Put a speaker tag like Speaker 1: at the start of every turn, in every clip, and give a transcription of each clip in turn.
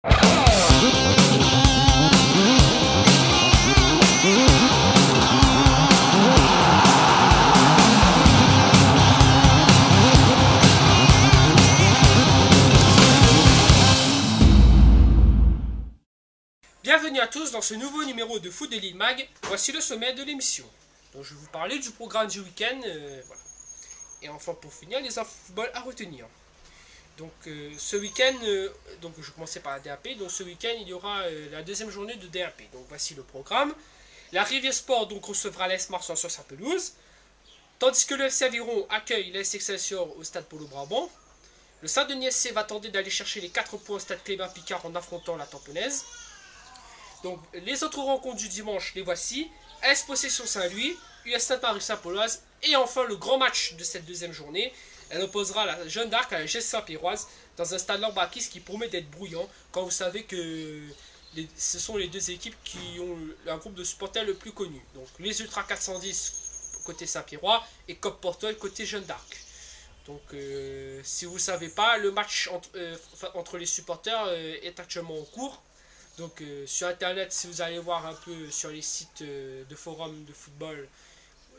Speaker 1: Bienvenue à tous dans ce nouveau numéro de Foot de Lille Mag. Voici le sommet de l'émission. Donc je vais vous parler du programme du week-end. Voilà. Et enfin pour finir, les infos football à retenir. Donc ce week-end, donc je commençais par la DAP. Donc ce week-end il y aura la deuxième journée de DAP. Donc voici le programme. La Rivière Sport donc recevra l'AS Marseille sur sa pelouse. Tandis que le FC Aviron accueille l'AS Excelsior au stade Polo Brabant. Le Saint-Denis SC va tenter d'aller chercher les 4 points au stade Clément Picard en affrontant la Tamponnaise. Donc les autres rencontres du dimanche, les voici. AS Possession Saint-Louis, US Sainte-Marie-Saint-Pauloise et enfin le grand match de cette deuxième journée. Elle opposera la Jeanne d'Arc à la GS Saint-Pierroise dans un stade Lambakis qui promet d'être bruyant quand vous savez que ce sont les deux équipes qui ont un groupe de supporters le plus connu. Donc les Ultra 410 côté Saint-Pierrois et Cop Portugal côté Jeanne d'Arc. Donc si vous ne savez pas, le match entre les supporters est actuellement en cours. Donc sur internet, si vous allez voir un peu sur les sites de forums de football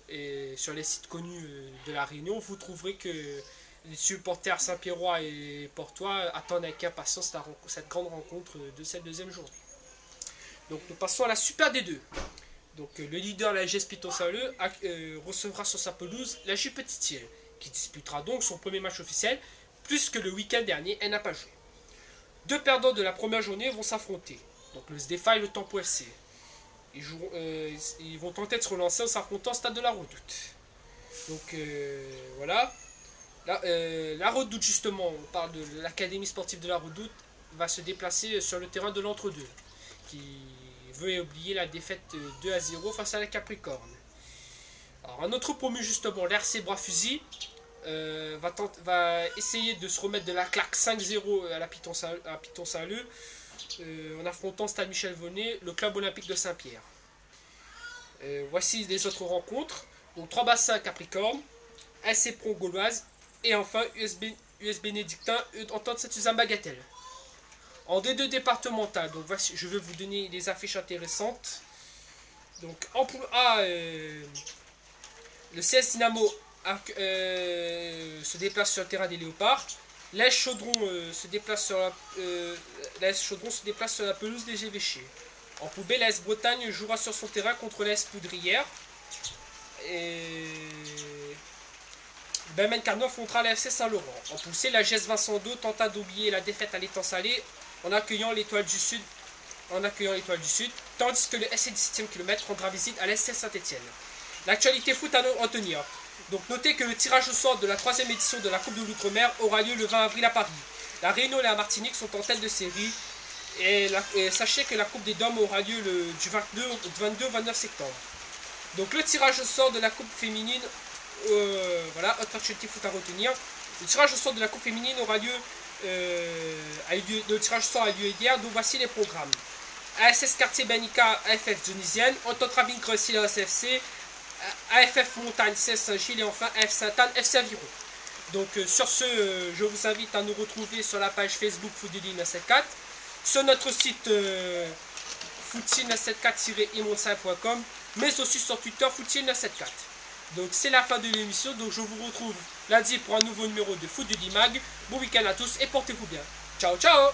Speaker 1: et sur les sites connus de la Réunion, vous trouverez que les supporters Saint-Pierrois et Portois attendent avec impatience cette grande rencontre de cette deuxième journée. Donc nous passons à la Super D2. Donc le leader, la GS Piton Saint-Leu, recevra sur sa pelouse la J Petite-Île, qui disputera donc son premier match officiel, puisque le week-end dernier, elle n'a pas joué. Deux perdants de la première journée vont s'affronter. Donc le SDFA et le Tempo FC. Ils vont tenter de se relancer en s'affrontant au stade de la Redoute. Donc voilà. La Redoute justement, on parle de l'académie sportive de la Redoute, va se déplacer sur le terrain de l'Entre-deux. Qui veut oublier la défaite 2-0 face à la Capricorne. Alors un autre promu justement, l'RC Bras-Fusil, va essayer de se remettre de la claque 5-0 à la Piton Saint-Leu en affrontant Stade Michel Vonnet, le club olympique de Saint-Pierre. Voici les autres rencontres. Donc 3 bassins Capricorne, SC Pro Gauloise et enfin US Bénédictin Entente Saint-Suzanne Bagatelle. En D2 départemental, donc voici, je vais vous donner des affiches intéressantes. Donc en poule A, le CS Dynamo se déplace sur le terrain des Léopards. L'AS Chaudron se déplace sur la pelouse des Gévéchés. En poule B, l'AS Bretagne jouera sur son terrain contre l'AS Poudrière. Et Belmen Carnot affrontera l'AFC Saint-Laurent. En poule C, la GS Vincent II tenta d'oublier la défaite à l'étang salé en accueillant l'Étoile du Sud. Tandis que le SC 17e km rendra visite à l'SC Saint-Etienne. L'actualité foot à retenir. Donc notez que le tirage au sort de la 3e édition de la Coupe de l'Outre-mer aura lieu le 20 avril à Paris. La Réunion et la Martinique sont en tête de série. Et sachez que la Coupe des Dômes aura lieu du 22 au 29 septembre. Donc le tirage au sort de la Coupe féminine, voilà, autre actualité foot à retenir. Le tirage au sort de la Coupe féminine aura lieu, le tirage au sort a lieu hier, donc voici les programmes. ASS Quartier Benica, AFF Dionysienne, Entente Ravine Crecy, ASFC, AFF Montagne, CS Saint-Gilles et enfin AF Sainte-Anne, FC Aviron. Donc sur ce, je vous invite à nous retrouver sur la page Facebook Foot de Lille 974, sur notre site footsil974-imonsa.com, mais aussi sur Twitter footsil974. Donc c'est la fin de l'émission, donc je vous retrouve lundi pour un nouveau numéro de Foot de Lille Mag. Bon week-end à tous et portez-vous bien. Ciao ciao.